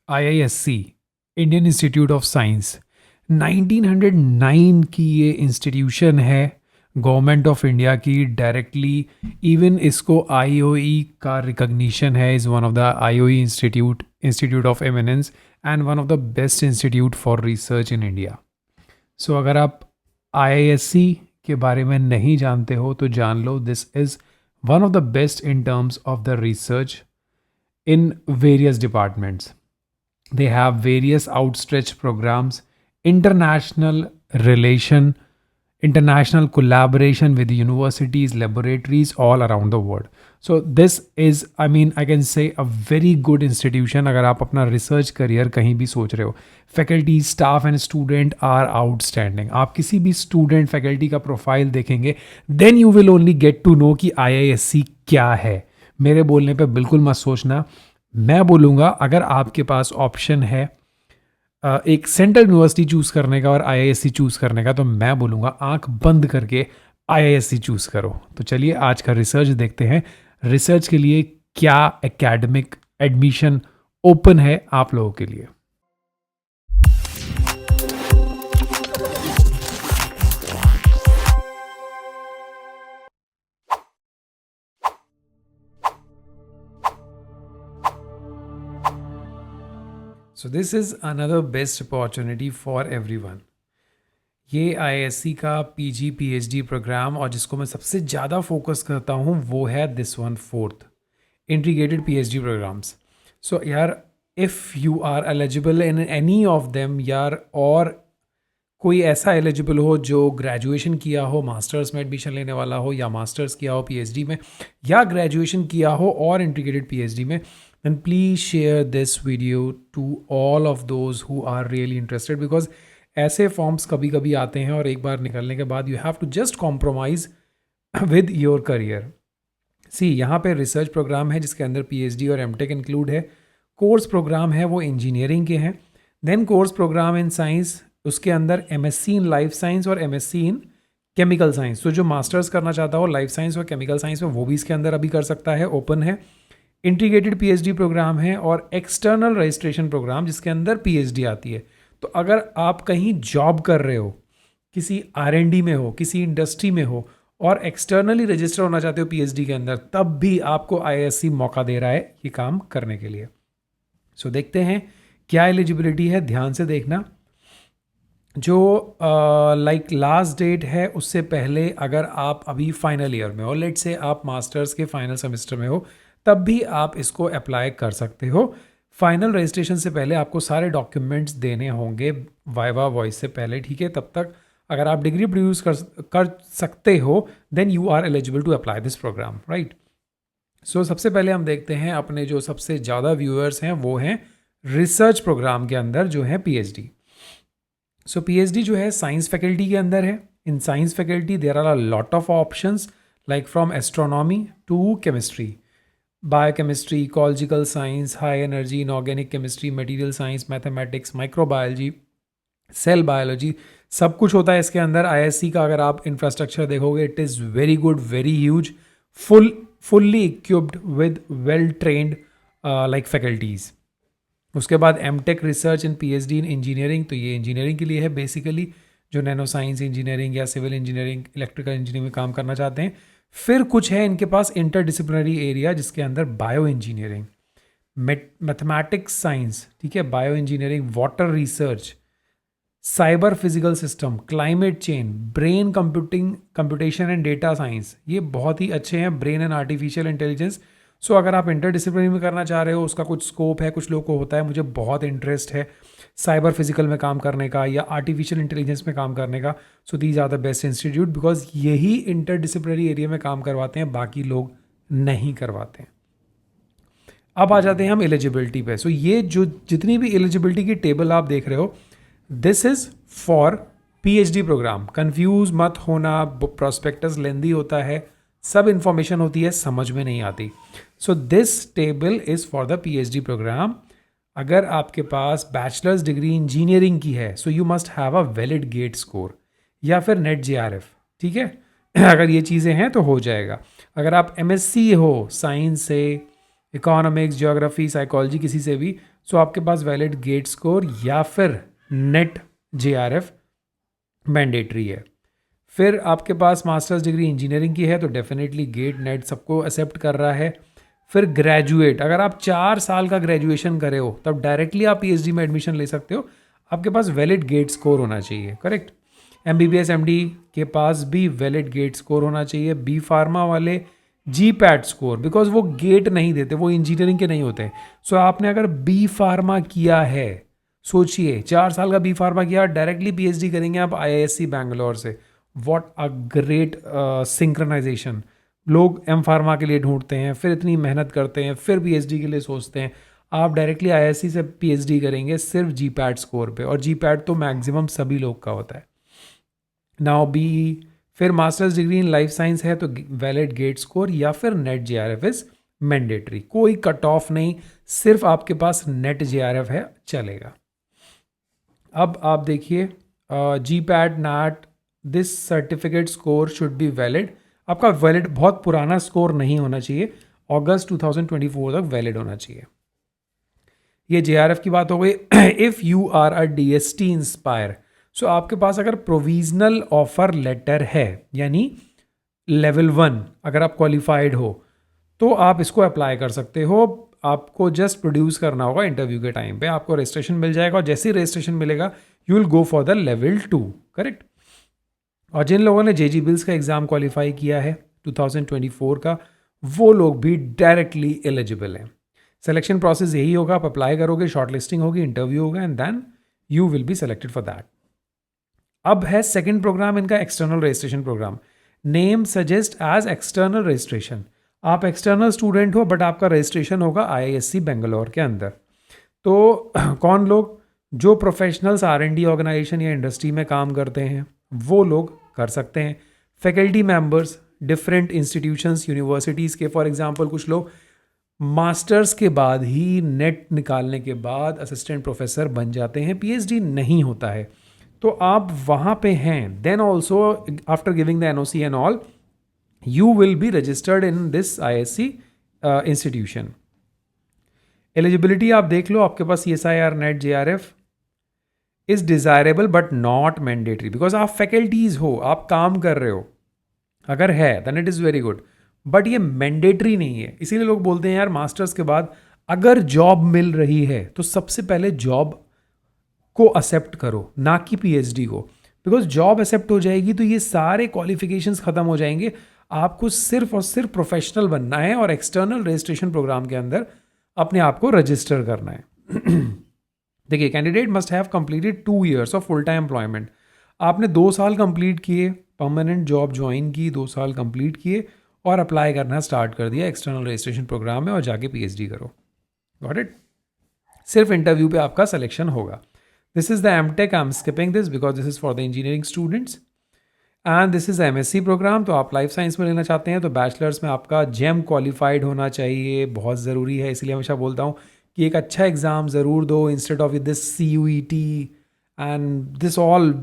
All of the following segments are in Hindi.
IISC, Indian Institute of Science, 1909 की ये इंस्टीट्यूशन है, गवर्नमेंट ऑफ इंडिया की डायरेक्टली। इवन इसको आईओई का रिकग्निशन है, is one of the IOE institute of eminence and one of the best institute for research in India. So अगर आप IISC के बारे में नहीं जानते हो तो जान लो, this is one of the best in terms of the research in various departments. They have various outstretched programs, international relation, international collaboration with universities, laboratories all around the world. So this is, I mean, I can say a very good institution. अगर आप अपना रिसर्च करियर कहीं भी सोच रहे हो, faculty, staff and student are outstanding. आप किसी भी स्टूडेंट फैकल्टी का प्रोफाइल देखेंगे, then you will only get to know कि IISC क्या है। मेरे बोलने पे बिल्कुल मत सोचना। मैं बोलूँगा अगर आपके पास ऑप्शन है एक सेंट्रल यूनिवर्सिटी चूज़ करने का और IISC चूज़ करने का, तो मैं बोलूँगा आंख बंद करके IISC चूज़ करो। तो चलिए आज का रिसर्च देखते हैं। रिसर्च के लिए क्या एकेडमिक एडमिशन ओपन है आप लोगों के लिए। So this is another best opportunity for everyone. ये IISC का PG PhD प्रोग्राम, और जिसको मैं सबसे ज़्यादा फोकस करता हूँ वो है this one, fourth integrated PhD programmes. So यार, if you are eligible in any of them यार, और कोई ऐसा एलिजिबल हो जो ग्रेजुएशन किया हो, मास्टर्स में एडमिशन लेने वाला हो, या मास्टर्स किया हो PhD में, या ग्रेजुएशन किया हो और इंटीग्रेटेड PhD में, then please share this video to all of those who are really interested, because ऐसे फॉर्म्स कभी कभी आते हैं और एक बार निकलने के बाद you have to just compromise with your career. See, यहाँ पे रिसर्च प्रोग्राम है जिसके अंदर PhD और MTech इंक्लूड है। कोर्स प्रोग्राम है वो इंजीनियरिंग के हैं। Then course programme in science, उसके अंदर MSc इन लाइफ साइंस और MSc इन केमिकल साइंस। तो जो मास्टर्स करना चाहता हो लाइफ साइंस और केमिकल साइंस में, वो भी इसके अंदर अभी कर सकता है, ओपन है। इंटीग्रेटेड PhD प्रोग्राम है और एक्सटर्नल रजिस्ट्रेशन प्रोग्राम जिसके अंदर PhD आती है। तो अगर आप कहीं जॉब कर रहे हो, किसी R&D में हो, किसी इंडस्ट्री में हो, और एक्सटर्नली रजिस्टर होना चाहते हो PhD के अंदर, तब भी आपको IISC मौका दे रहा है ये काम करने के लिए। सो देखते हैं क्या एलिजिबिलिटी है, ध्यान से देखना। जो लाइक लास्ट डेट है उससे पहले अगर आप अभी फाइनल ईयर में हो, लेट से आप मास्टर्स के फाइनल सेमेस्टर में हो, तब भी आप इसको अप्लाई कर सकते हो। फाइनल रजिस्ट्रेशन से पहले आपको सारे डॉक्यूमेंट्स देने होंगे वाइवा वॉइस से पहले, ठीक है। तब तक अगर आप डिग्री प्रोड्यूस कर सकते हो, then you are eligible to apply this programme, right. So सबसे पहले हम देखते हैं अपने जो सबसे ज़्यादा व्यूअर्स हैं वो हैं रिसर्च प्रोग्राम के अंदर जो है PhD। सो PhD जो है साइंस फैकल्टी के अंदर है। In science faculty there are a lot of options, like from astronomy to chemistry, biochemistry, ecological science, high energy, inorganic chemistry, material science, mathematics, microbiology, cell biology, सब कुछ होता है इसके अंदर। IISC का अगर आप इंफ्रास्ट्रक्चर देखोगे, it is very good, very huge, fully equipped with well trained like faculties. उसके बाद MTech रिसर्च इन PhD इन इंजीनियरिंग, तो ये इंजीनियरिंग के लिए है बेसिकली, जो नैनो साइंस इंजीनियरिंग या सिविल इंजीनियरिंग, इलेक्ट्रिकल इंजीनियरिंग में काम करना चाहते हैं। फिर कुछ है इनके पास इंटरडिसिप्लिनरी एरिया जिसके अंदर बायो इंजीनियरिंग, मैथमेटिक्स साइंस, ठीक है, bio engineering, water research, cyber physical system, climate change, brain computation and data science, ये बहुत ही अच्छे हैं, ब्रेन एंड आर्टिफिशियल इंटेलिजेंस। सो अगर आप इंटरडिसिप्लिनरी में करना चाह रहे हो, उसका कुछ स्कोप है। कुछ लोग को होता है मुझे बहुत इंटरेस्ट है साइबर फिजिकल में काम करने का या आर्टिफिशियल इंटेलिजेंस में काम करने का, so these are the best institute, because यही इंटरडिसिप्लिनरी एरिया में काम करवाते हैं, बाकी लोग नहीं करवाते हैं। अब आ जाते हैं हम एलिजिबिलिटी पे। सो ये जो जितनी भी एलिजिबिलिटी की टेबल आप देख रहे हो, this is for PhD programme. Confuse मत होना, प्रोस्पेक्टस लेंदी होता है, सब इंफॉर्मेशन होती है, समझ में नहीं आती। So this table is for the PhD programme. अगर आपके पास बैचलर्स डिग्री इंजीनियरिंग की है, so you must have a valid GATE score या फिर नेट JRF, ठीक है। अगर ये चीज़ें हैं तो हो जाएगा। अगर आप MSc हो साइंस से, इकोनॉमिक्स, ज्योग्राफी, साइकोलॉजी, किसी से भी, सो आपके पास वैलिड गेट स्कोर या फिर नेट JRF मैंडेटरी है। फिर आपके पास मास्टर्स डिग्री इंजीनियरिंग की है तो डेफिनेटली गेट नेट सबको एक्सेप्ट कर रहा है। फिर ग्रेजुएट, अगर आप 4 साल का ग्रेजुएशन करे हो तब डायरेक्टली आप PhD में एडमिशन ले सकते हो। आपके पास वैलिड गेट स्कोर होना चाहिए, करेक्ट। MBBS MD के पास भी वैलिड गेट स्कोर होना चाहिए। बी फार्मा वाले GPAT स्कोर, बिकॉज वो गेट नहीं देते, वो इंजीनियरिंग के नहीं होते। सो आपने अगर बी फार्मा किया है, सोचिए 4 साल का बी फार्मा किया, डायरेक्टली PhD करेंगे आप IISc बैंगलोर से। What a great synchronisation. लोग एम फार्मा के लिए ढूंढते हैं, फिर इतनी मेहनत करते हैं, फिर PhD के लिए सोचते हैं। आप डायरेक्टली IISc से PhD करेंगे सिर्फ GPAT स्कोर पे, और GPAT तो मैक्सिमम सभी लोग का होता है। नाउ बी, फिर masters degree in life science है तो वैलिड गेट स्कोर या फिर नेट JRF इज मैंडेटरी। कोई कट ऑफ नहीं, सिर्फ आपके पास नेट JRF है, चलेगा। अब आप देखिए GPAT NAT this certificate score should be valid. आपका वैलिड बहुत पुराना स्कोर नहीं होना चाहिए, अगस्त 2024 तक वैलिड होना चाहिए। ये JRF की बात हो गई। If you are a DST inspire, सो आपके पास अगर प्रोविजनल ऑफर लेटर है, यानी लेवल 1 अगर आप क्वालिफाइड हो तो आप इसको अप्लाई कर सकते हो। आपको जस्ट प्रोड्यूस करना होगा इंटरव्यू के टाइम पे, आपको रजिस्ट्रेशन मिल जाएगा, और जैसे ही रजिस्ट्रेशन मिलेगा you will go for the level 2, correct. और जिन लोगों ने JG बिल्स का एग्ज़ाम क्वालिफाई किया है 2024 का, वो लोग भी डायरेक्टली एलिजिबल हैं। सिलेक्शन प्रोसेस यही होगा, आप अप्लाई करोगे, शॉर्ट लिस्टिंग होगी, इंटरव्यू होगा, and then you will be selected for that. अब है सेकंड प्रोग्राम इनका, external registration programme. Name suggest as external registration. आप एक्सटर्नल स्टूडेंट हो बट आपका रजिस्ट्रेशन होगा IISc बेंगलोर के अंदर। तो कौन लोग? जो प्रोफेशनल्स R&D ऑर्गेनाइजेशन या इंडस्ट्री में काम करते हैं वो लोग कर सकते हैं। Faculty members different institutions, universities के, फॉर एग्जांपल कुछ लोग मास्टर्स के बाद ही नेट निकालने के बाद असिस्टेंट प्रोफेसर बन जाते हैं, PhD नहीं होता है, तो आप वहाँ पे हैं। Then also after giving the NOC and all, you will be registered in this IISc institution. Eligibility आप देख लो, आपके पास CSIR NET JRF is desirable but not mandatory, because आप फैकल्टीज हो, आप काम कर रहे हो, अगर है then it is very good, but ये मैंडेटरी नहीं है। इसीलिए लोग बोलते हैं यार मास्टर्स के बाद अगर जॉब मिल रही है तो सबसे पहले जॉब को एक्सेप्ट करो, ना कि PhD को, बिकॉज जॉब एक्सेप्ट हो जाएगी तो ये सारे क्वालिफिकेशंस खत्म हो जाएंगे। आपको सिर्फ और सिर्फ प्रोफेशनल बनना है और एक्सटर्नल रजिस्ट्रेशन प्रोग्राम के अंदर अपने आप को रजिस्टर करना है। देखिए, candidate must have completed 2 years of full time employment. आपने 2 साल कंप्लीट किए, परमानेंट जॉब ज्वाइन की, 2 साल कंप्लीट किए और अप्लाई करना स्टार्ट कर दिया एक्सटर्नल रजिस्ट्रेशन प्रोग्राम में, और जाके PhD करो। Got it? सिर्फ इंटरव्यू पे आपका सिलेक्शन होगा। This is the MTech, I am skipping this because this is for the engineering students, and this is MSc programme. तो आप लाइफ साइंस में लेना चाहते हैं तो बैचलर्स में आपका GEM क्वालिफाइड होना चाहिए, बहुत ज़रूरी है। इसलिए हमेशा बोलता हूँ कि एक अच्छा एग्ज़ाम ज़रूर दो, instead of this CUET and this all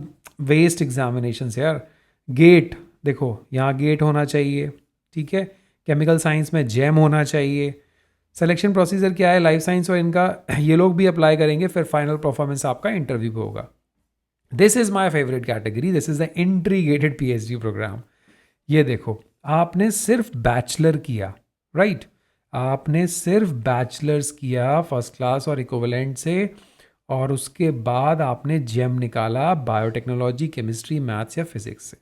waste examinations. यार गेट देखो, यहाँ गेट होना चाहिए, ठीक है। केमिकल साइंस में GEM होना चाहिए। सिलेक्शन प्रोसीजर क्या है लाइफ साइंस और इनका, ये लोग भी अप्लाई करेंगे, फिर फाइनल परफॉर्मेंस आपका इंटरव्यू पे होगा। This is my favourite category, this is the integrated PhD programme. ये देखो, आपने सिर्फ बैचलर किया, राइट, आपने सिर्फ बैचलर्स किया फर्स्ट क्लास और इक्विवेलेंट से, और उसके बाद आपने GEM निकाला बायोटेक्नोलॉजी, केमिस्ट्री, मैथ्स या फिजिक्स से।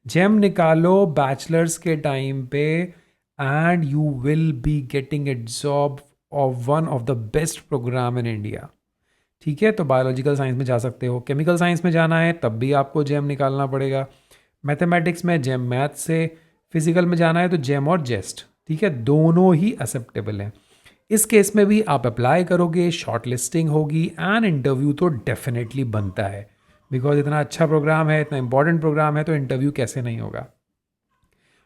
GEM निकालो बैचलर्स के टाइम पे and you will be getting a job of one of the best programme in India, ठीक है। तो बायोलॉजिकल साइंस में जा सकते हो, केमिकल साइंस में जाना है तब भी आपको GEM निकालना पड़ेगा, मैथमेटिक्स में GEM मैथ्स से, फिजिकल में जाना है तो GEM और जेस्ट, ठीक है, दोनों ही एक्सेप्टेबल हैं। इस केस में भी आप अप्लाई करोगे, शॉर्ट लिस्टिंग होगी एंड इंटरव्यू तो डेफिनेटली बनता है, बिकॉज इतना अच्छा प्रोग्राम है, इतना इंपॉर्टेंट प्रोग्राम है, तो इंटरव्यू कैसे नहीं होगा।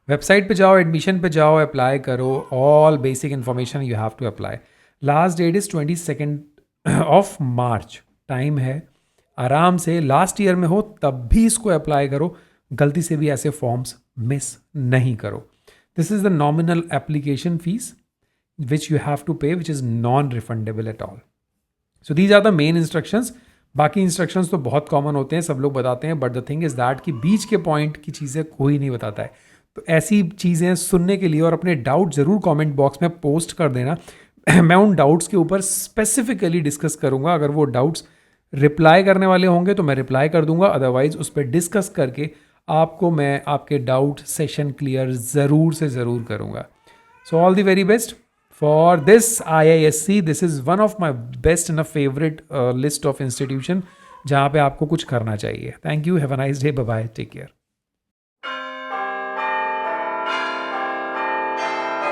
वेबसाइट पे जाओ, एडमिशन पे जाओ, अप्लाई करो, all basic information you have to apply. Last date is 22 of March, time है, आराम से। लास्ट ईयर में हो तब भी इसको अप्लाई करो, गलती से भी ऐसे फॉर्म्स मिस नहीं करो। This is the nominal application fees. which you have to pay, which is non-refundable at all. So these are the main instructions. बाकी इंस्ट्रक्शंस तो बहुत कॉमन होते हैं, सब लोग बताते हैं, but the thing is that कि बीच के पॉइंट की चीज़ें कोई नहीं बताता है. तो ऐसी चीज़ें सुनने के लिए और अपने डाउट ज़रूर कमेंट बॉक्स में पोस्ट कर देना. मैं उन डाउट्स के ऊपर स्पेसिफिकली डिस्कस करूँगा. अगर वो डाउट्स रिप्लाई करने वाले होंगे तो मैं रिप्लाई कर दूंगा, अदरवाइज उस पर डिस्कस करके आपको मैं आपके डाउट सेशन क्लियर ज़रूर से ज़रूर करूँगा. So all the very best for this IISc. This is one of my best and a favorite list of institution जहाँ पे आपको कुछ करना चाहिए. Thank you. Have a nice day. Bye bye. Take care.